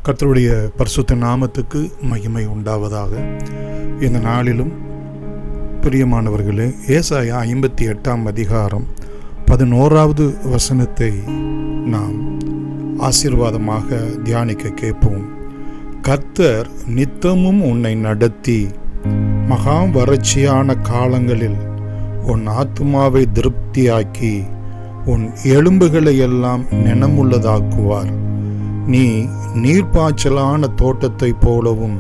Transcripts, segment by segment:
கர்த்தருடைய பரிசுத்த நாமத்துக்கு மகிமை உண்டாவதாக. இந்த நாளிலும் பிரியமானவர்களே, ஏசாயா 58 அதிகாரம் 11வது வசனத்தை நாம் ஆசீர்வாதமாக தியானிக்க கேட்போம். கர்த்தர் நித்தமும் உன்னை நடத்தி மகா வறட்சியான காலங்களில் உன் ஆத்துமாவை திருப்தியாக்கி உன் எலும்புகளை எல்லாம் நினமுள்ளதாக்குவார். நீ நீர்ப்பாய்ச்சலான தோட்டத்தை போலவும்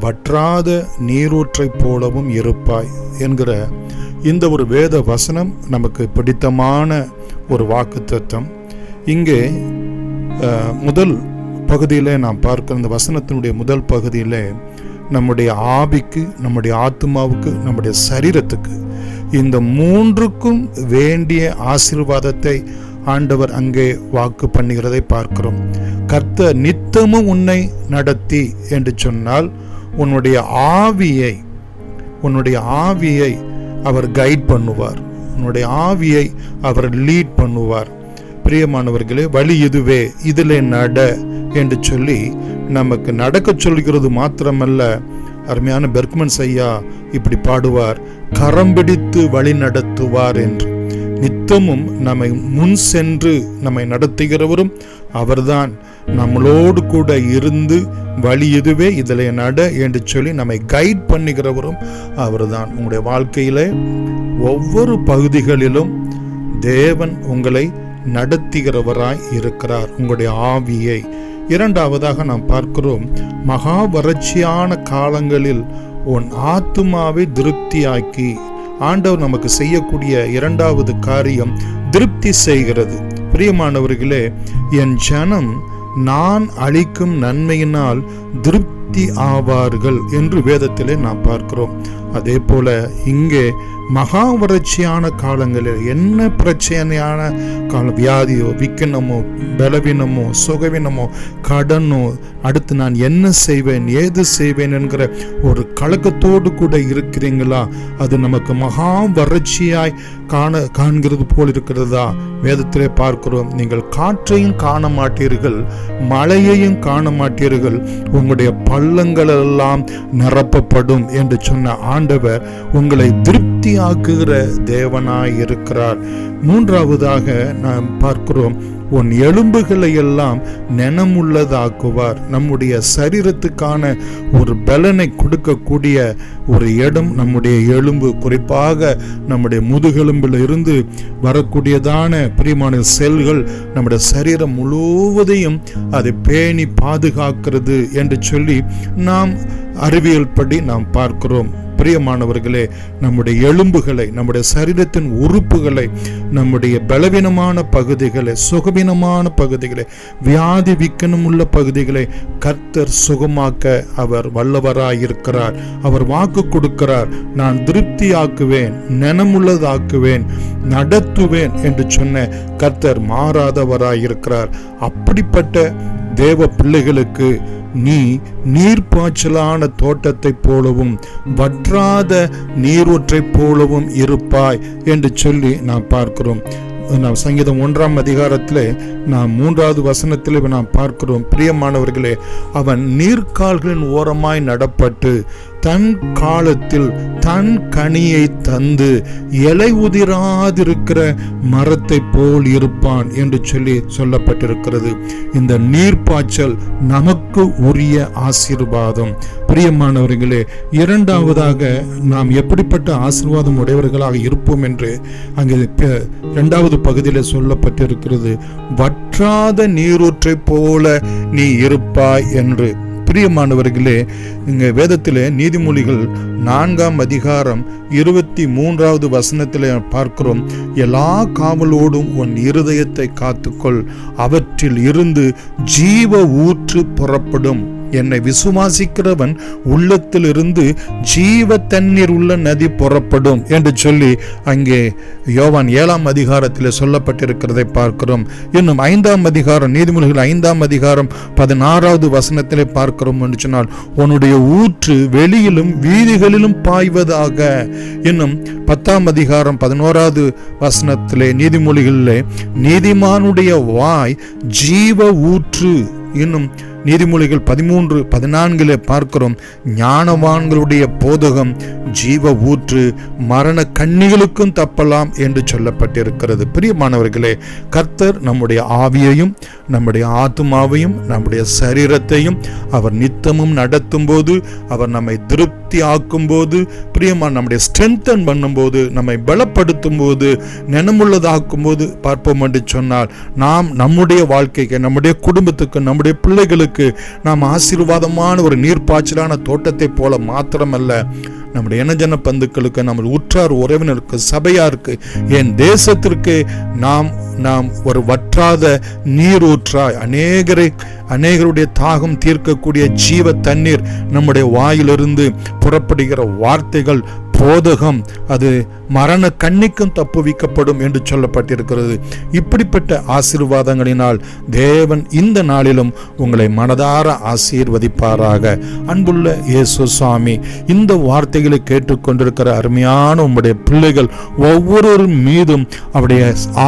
வற்றாத நீரூற்றைப் போலவும் இருப்பாய் என்கிற இந்த ஒரு வேத வசனம் நமக்கு பிடித்தமான ஒரு வாக்குத்தத்தம். இங்கே முதல் பகுதியில் நாம் பார்க்கிற இந்த வசனத்தினுடைய முதல் பகுதியில் நம்முடைய ஆவிக்கு, நம்முடைய ஆத்மாவுக்கு, நம்முடைய சரீரத்துக்கு, இந்த மூன்றுக்கும் வேண்டிய ஆசீர்வாதத்தை ஆண்டவர் அங்கே வாக்கு பண்ணுகிறதை பார்க்கிறோம். கர்த்தர் நித்தமும் உன்னை நடத்தி என்று சொன்னால் உன்னுடைய ஆவியை அவர் கைட் பண்ணுவார், உன்னுடைய ஆவியை அவர் லீட் பண்ணுவார். பிரியமானவர்களே, வழி இதுவே, இதிலே நட என்று சொல்லி நமக்கு நடக்க சொல்கிறது மாத்திரமல்ல, அருமையான பெர்க்மன்ஸ் ஐயா இப்படி பாடுவார், கரம் பிடித்து வழி நடத்துவார் என்று. நித்தமும் நம்மை முன் சென்று நம்மை நடத்துகிறவரும் அவர்தான். நம்மளோடு கூட இருந்து வழி இதுவே, இதில் நட என்று சொல்லி நம்மை கைட் பண்ணுகிறவரும் அவர்தான். உங்களுடைய வாழ்க்கையில ஒவ்வொரு பகுதிகளிலும் தேவன் உங்களை நடத்துகிறவராய் இருக்கிறார், உங்களுடைய ஆவியை. இரண்டாவதாக நாம் பார்க்கிறோம், மகா வறட்சியான காலங்களில் உன் ஆத்துமாவை திருப்தியாக்கி. ஆண்டவர் நமக்கு செய்யக்கூடிய இரண்டாவது காரியம் திருப்தி செய்கிறது. பிரியமானவர்களே, என் ஜனம் நான் அளிக்கும் நன்மையினால் திருப்தி ஆவார்கள் என்று வேதத்திலே நாம் பார்க்கிறோம். அதே போல இங்கே மகா வறட்சியான காலங்களில் என்ன பிரச்சனையான காலம், வியாதியோ, விக்கனமோ, பலவீனமோ, சுகவீனமோ, கடனோ, அடுத்து நான் என்ன செய்வேன், ஏது செய்வேன் என்கிற ஒரு கலக்கத்தோடு கூட இருக்கிறீங்களா? அது நமக்கு மகா வறட்சியாய் காண்கிறது போல் இருக்கிறதா? வேதத்திலே பார்க்கிறோம், நீங்கள் காற்றையும் காண மாட்டீர்கள், மழையையும் காண மாட்டீர்கள், உங்களுடைய பள்ளங்கள் எல்லாம் நிரப்பப்படும் என்று சொன்ன ஆண்டவர் உங்களை திருப்தி ஆக்குகிற தேவனாய் இருக்கிறார். மூன்றாவதாக நாம் பார்க்கிறோம், உன் எலும்புகளை எல்லாம் நினமுள்ளதாக்குவார். நம்முடைய சரீரத்துக்கான ஒரு பலனை கொடுக்கக்கூடிய ஒரு இடம் நம்முடைய எலும்பு. குறிப்பாக நம்முடைய முதுகெலும்பில் இருந்து வரக்கூடியதான பிரியமான செல்கள் நம்முடைய சரீரம் முழுவதையும் அதை பேணி பாதுகாக்கிறது என்று சொல்லி நாம் அறிவியல் படி நாம் பார்க்கிறோம். பிரியமானவர்களே, நம்முடைய எலும்புகளை, நம்முடைய சரீரத்தின் உறுப்புகளை, நம்முடைய பலவீனமான பகுதிகளை, சுகவீனமான பகுதிகளை, வியாதி விக்கனம் உள்ள பகுதிகளை கர்த்தர் சுகமாக்க அவர் வல்லவராயிருக்கிறார். அவர் வாக்கு கொடுக்கிறார், நான் திருப்தி ஆக்குவேன், நினமுள்ளதாக்குவேன், நடத்துவேன் என்று சொன்ன கர்த்தர் மாறாதவராயிருக்கிறார். அப்படிப்பட்ட தேவ பிள்ளைகளுக்கு நீ நீர்ப்பாய்ச்சலான தோட்டத்தை போலவும் வற்றாத நீரூற்றைப் போலவும் இருப்பாய் என்று சொல்லி நாம் பார்க்கிறோம். நாம் சங்கீதம் 1 அதிகாரத்திலே நாம் 3வது வசனத்திலே நாம் பார்க்கிறோம், பிரியமானவர்களே, அவன் நீர்க்கால்களின் ஓரமாய் நடப்பட்டு தன் காலத்தில் தன் கனியை தந்து இலை உதிராதிருக்கிற மரத்தை போல் இருப்பான் என்று சொல்லி சொல்லப்பட்டிருக்கிறது. இந்த நீர்ப்பாய்ச்சல் நமக்கு உரிய ஆசீர்வாதம். பிரியமானவர்களே, இரண்டாவதாக நாம் எப்படிப்பட்ட ஆசீர்வாதம் உடையவர்களாக இருப்போம் என்று அங்கே 2வது பகுதியில் சொல்லப்பட்டிருக்கிறது, வற்றாத நீரூற்றை போல நீ இருப்பாய் என்று. பிரியமானவர்களே, இங்க வேதத்திலே நீதிமொழிகள் 4 அதிகாரம் 23வது வசனத்திலே பார்க்கிறோம், எல்லா காவலோடும் உன் இருதயத்தை காத்துக்கொள், அவற்றில் இருந்து ஜீவ ஊற்று புறப்படும். என்னை விசுவாசிக்கிறவன் உள்ளத்திலிருந்து ஜீவ தண்ணீர் உள்ள நதி புறப்படும் என்று சொல்லி அங்கே யோவான் 7 அதிகாரத்தில் சொல்லப்பட்டிருக்கிறதை பார்க்கிறோம். இன்னும் 5 அதிகாரம், நீதிமொழிகள் 5 அதிகாரம் 16வது வசனத்திலே பார்க்கிறோம் என்று சொன்னால், உன்னுடைய ஊற்று வெளியிலும் வீதிகளிலும் பாய்வதாக. இன்னும் 10 அதிகாரம் 11வது வசனத்திலே நீதிமொழிகளிலே, நீதிமானுடைய வாய் ஜீவ ஊற்று. இன்னும் நீதிமொழிகள் 13:14 பார்க்கிறோம், ஞானவான்களுடைய போதகம் ஜீவ ஊற்று, மரண கண்ணிகளுக்கும் தப்பலாம் என்று சொல்லப்பட்டிருக்கிறது. பிரியமானவர்களே, கர்த்தர் நம்முடைய ஆவியையும் நம்முடைய ஆத்துமாவையும் நம்முடைய சரீரத்தையும் அவர் நித்தமும் நடத்தும் போது, அவர் நம்மை திருப்தி ஆக்கும் போது, பிரியமான நம்முடைய ஸ்ட்ரென்தன் பண்ணும்போது, நம்மை பலப்படுத்தும் போது, நினமுள்ளதாக்கும் போது பார்ப்போம் என்று சொன்னால், நாம் நம்முடைய வாழ்க்கைக்கு, நம்முடைய குடும்பத்துக்கு, நம்முடைய பிள்ளைகளுக்கு நாம் ஆசீர்வாதமான ஒரு நீர்ப்பாய்ச்சலான தோட்டத்தை போல மாத்திரமல்ல, நம்முடைய இனஜன பந்துக்களுக்கு, நம்ம உற்றார் உறவினருக்கு, சபையாருக்கு, என் தேசத்திற்கு நாம் ஒரு வற்றாத நீரூற்றாய் அநேகருடைய தாகம் தீர்க்கக்கூடிய ஜீவ தண்ணீர் நம்முடைய வாயிலிருந்து புறப்படுகிற வார்த்தைகள் போதகம் அது மரண கண்ணிக்கும் தப்புவிக்கப்படும் என்று சொல்லப்பட்டிருக்கிறது. இப்படிப்பட்ட ஆசீர்வாதங்களினால் தேவன் இந்த நாளிலும் உங்களை மனதார ஆசீர்வதிப்பாராக. அன்புள்ள இயேசு சுவாமி, இந்த வார்த்தைகளை கேட்டுக்கொண்டிருக்கிற அருமையான உம்முடைய பிள்ளைகள் ஒவ்வொரு மீதும் அவருடைய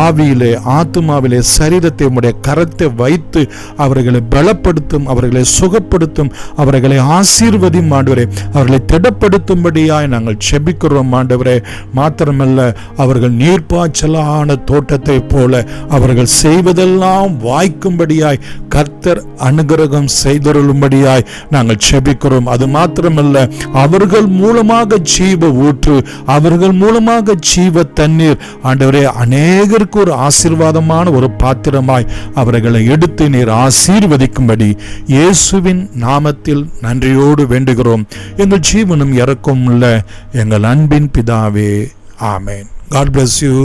ஆவியிலே, ஆத்துமாவிலே, சரீரத்தை உம்முடைய கரத்தை வைத்து அவர்களை பலப்படுத்தும், அவர்களை சுகப்படுத்தும், அவர்களை ஆசீர்வதியும் ஆண்டவரே. அவர்களை திடப்படுத்தும்படியாய் நாங்கள் செபிக்கிறோம் ஆண்டவரே. மாத்திரமல்ல, அவர்கள் நீர்ப்பாய்ச்சலான தோட்டத்தை போல அவர்கள் செய்வதெல்லாம் வாய்க்கும்படியாய் கர்த்தர் அனுகிரகம் செய்தருளும்படியாய் நாங்கள் செபிக்கிறோம். அது மாத்திரமல்ல, அவர்கள் மூலமாக ஜீவ ஊற்று, அவர்கள் மூலமாக ஜீவ தண்ணீர் ஆண்டவரே அநேகருக்கு ஒரு ஆசீர்வாதமான ஒரு பாத்திரமாய் அவர்களை எடுத்து நீர் ஆசீர்வதிக்கும்படி இயேசுவின் நாமத்தில் நன்றியோடு வேண்டுகிறோம். எங்கள் ஜீவனும் இறக்கும் உள்ள எங்கள் அன்பின் பிதாவே, ஆமென். God bless you.